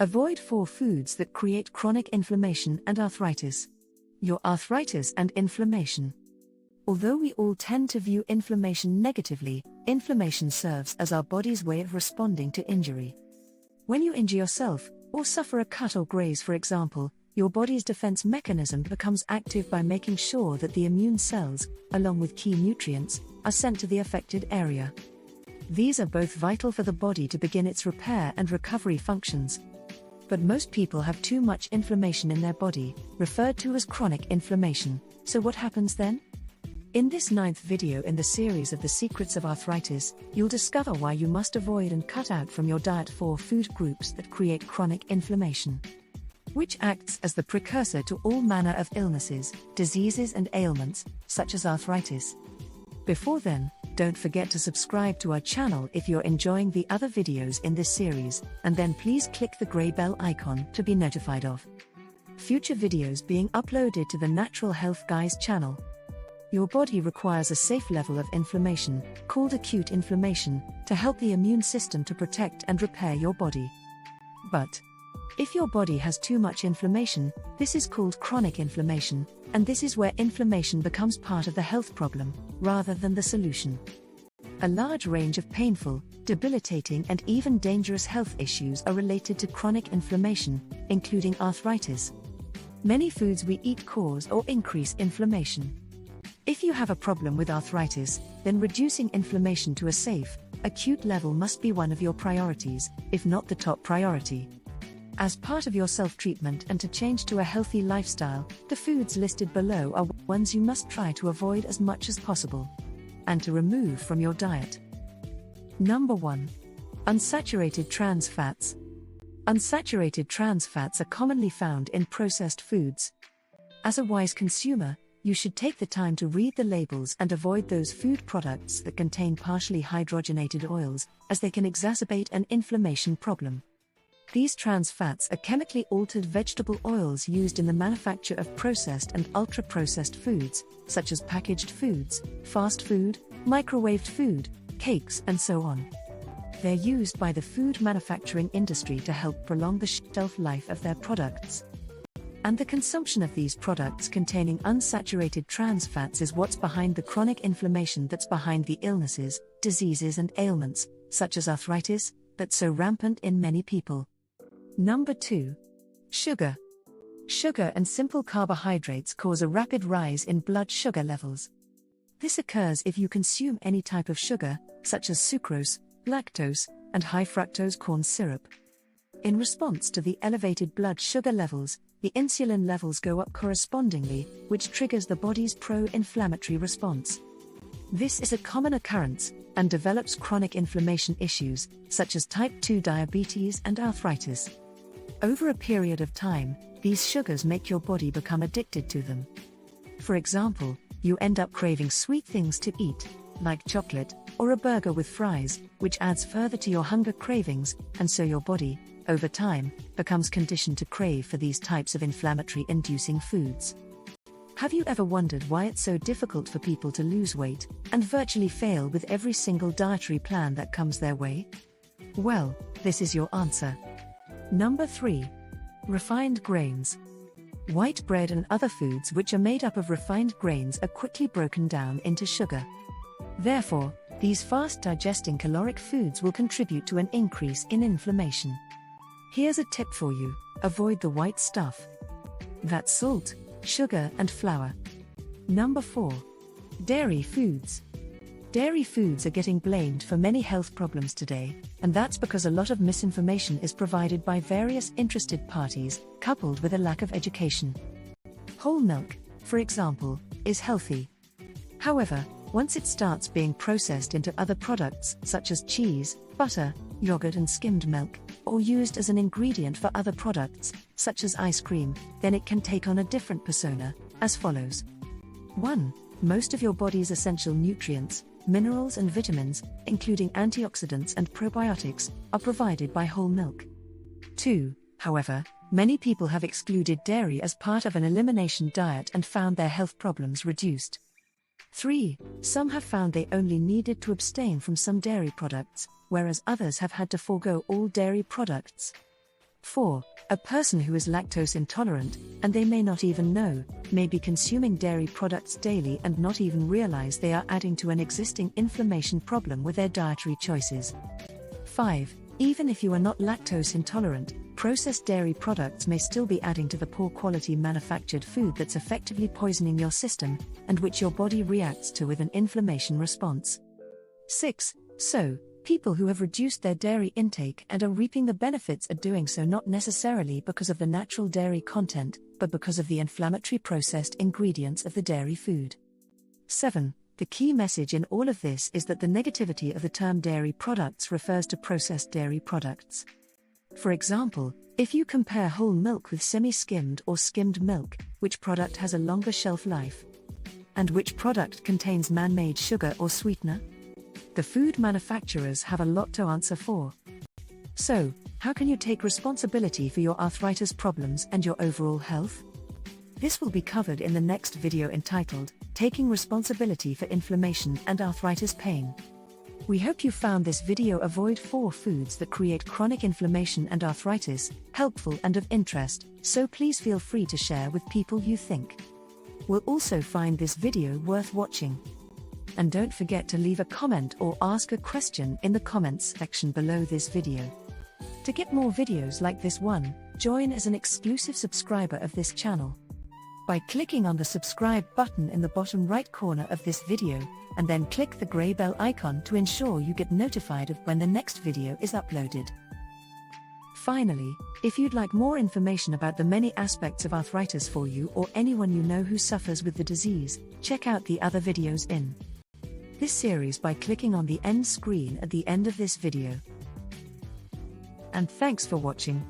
Avoid 4 foods that create chronic inflammation and arthritis. Your arthritis and inflammation. Although we all tend to view inflammation negatively, inflammation serves as our body's way of responding to injury. When you injure yourself, or suffer a cut or graze for example, your body's defense mechanism becomes active by making sure that the immune cells, along with key nutrients, are sent to the affected area. These are both vital for the body to begin its repair and recovery functions. But most people have too much inflammation in their body, referred to as chronic inflammation. So what happens then? In this 9th video in the series of the Secrets of Arthritis, you'll discover why you must avoid and cut out from your diet 4 food groups that create chronic inflammation, which acts as the precursor to all manner of illnesses, diseases and ailments, such as arthritis. Before then, don't forget to subscribe to our channel if you're enjoying the other videos in this series, and then please click the grey bell icon to be notified of future videos being uploaded to the Natural Health Guys channel. Your body requires a safe level of inflammation, called acute inflammation, to help the immune system to protect and repair your body. But if your body has too much inflammation, this is called chronic inflammation, and this is where inflammation becomes part of the health problem, rather than the solution. A large range of painful, debilitating and even dangerous health issues are related to chronic inflammation, including arthritis. Many foods we eat cause or increase inflammation. If you have a problem with arthritis, then reducing inflammation to a safe, acute level must be one of your priorities, if not the top priority. As part of your self-treatment and to change to a healthy lifestyle, the foods listed below are ones you must try to avoid as much as possible and to remove from your diet. Number 1. Unsaturated trans fats. Unsaturated trans fats are commonly found in processed foods. As a wise consumer, you should take the time to read the labels and avoid those food products that contain partially hydrogenated oils, as they can exacerbate an inflammation problem. These trans fats are chemically altered vegetable oils used in the manufacture of processed and ultra-processed foods, such as packaged foods, fast food, microwaved food, cakes, and so on. They're used by the food manufacturing industry to help prolong the shelf life of their products. And the consumption of these products containing unsaturated trans fats is what's behind the chronic inflammation that's behind the illnesses, diseases and ailments, such as arthritis, that's so rampant in many people. Number 2. Sugar. Sugar and simple carbohydrates cause a rapid rise in blood sugar levels. This occurs if you consume any type of sugar, such as sucrose, lactose, and high fructose corn syrup. In response to the elevated blood sugar levels, the insulin levels go up correspondingly, which triggers the body's pro-inflammatory response. This is a common occurrence, and develops chronic inflammation issues, such as type 2 diabetes and arthritis. Over a period of time, these sugars make your body become addicted to them. For example, you end up craving sweet things to eat, like chocolate, or a burger with fries, which adds further to your hunger cravings, and so your body, over time, becomes conditioned to crave for these types of inflammatory-inducing foods. Have you ever wondered why it's so difficult for people to lose weight, and virtually fail with every single dietary plan that comes their way? Well, this is your answer. Number 3. Refined grains. White bread and other foods which are made up of refined grains are quickly broken down into sugar. Therefore, these fast-digesting caloric foods will contribute to an increase in inflammation. Here's a tip for you: avoid the white stuff. That's salt, sugar and flour. Number 4. Dairy foods. Dairy foods are getting blamed for many health problems today, and that's because a lot of misinformation is provided by various interested parties, coupled with a lack of education. Whole milk, for example, is healthy. However, once it starts being processed into other products such as cheese, butter, yogurt and skimmed milk, or used as an ingredient for other products, such as ice cream, then it can take on a different persona, as follows. 1. Most of your body's essential nutrients, minerals and vitamins, including antioxidants and probiotics, are provided by whole milk. 2. However, many people have excluded dairy as part of an elimination diet and found their health problems reduced. 3. Some have found they only needed to abstain from some dairy products, whereas others have had to forego all dairy products. 4. A person who is lactose intolerant, and they may not even know, may be consuming dairy products daily and not even realize they are adding to an existing inflammation problem with their dietary choices. 5. Even if you are not lactose intolerant, processed dairy products may still be adding to the poor quality manufactured food that's effectively poisoning your system, and which your body reacts to with an inflammation response. 6. So, people who have reduced their dairy intake and are reaping the benefits are doing so not necessarily because of the natural dairy content, but because of the inflammatory processed ingredients of the dairy food. 7. The key message in all of this is that the negativity of the term dairy products refers to processed dairy products. For example, if you compare whole milk with semi-skimmed or skimmed milk, which product has a longer shelf life? And which product contains man-made sugar or sweetener? The food manufacturers have a lot to answer for. So, how can you take responsibility for your arthritis problems and your overall health? This will be covered in the next video entitled, Taking Responsibility for Inflammation and Arthritis Pain. We hope you found this video Avoid 4 Foods That Create Chronic Inflammation and Arthritis helpful and of interest, so please feel free to share with people you think will also find this video worth watching. And don't forget to leave a comment or ask a question in the comments section below this video. To get more videos like this one, join as an exclusive subscriber of this channel by clicking on the subscribe button in the bottom right corner of this video, and then click the grey bell icon to ensure you get notified of when the next video is uploaded. Finally, if you'd like more information about the many aspects of arthritis for you or anyone you know who suffers with the disease, check out the other videos in this series by clicking on the end screen at the end of this video. And thanks for watching.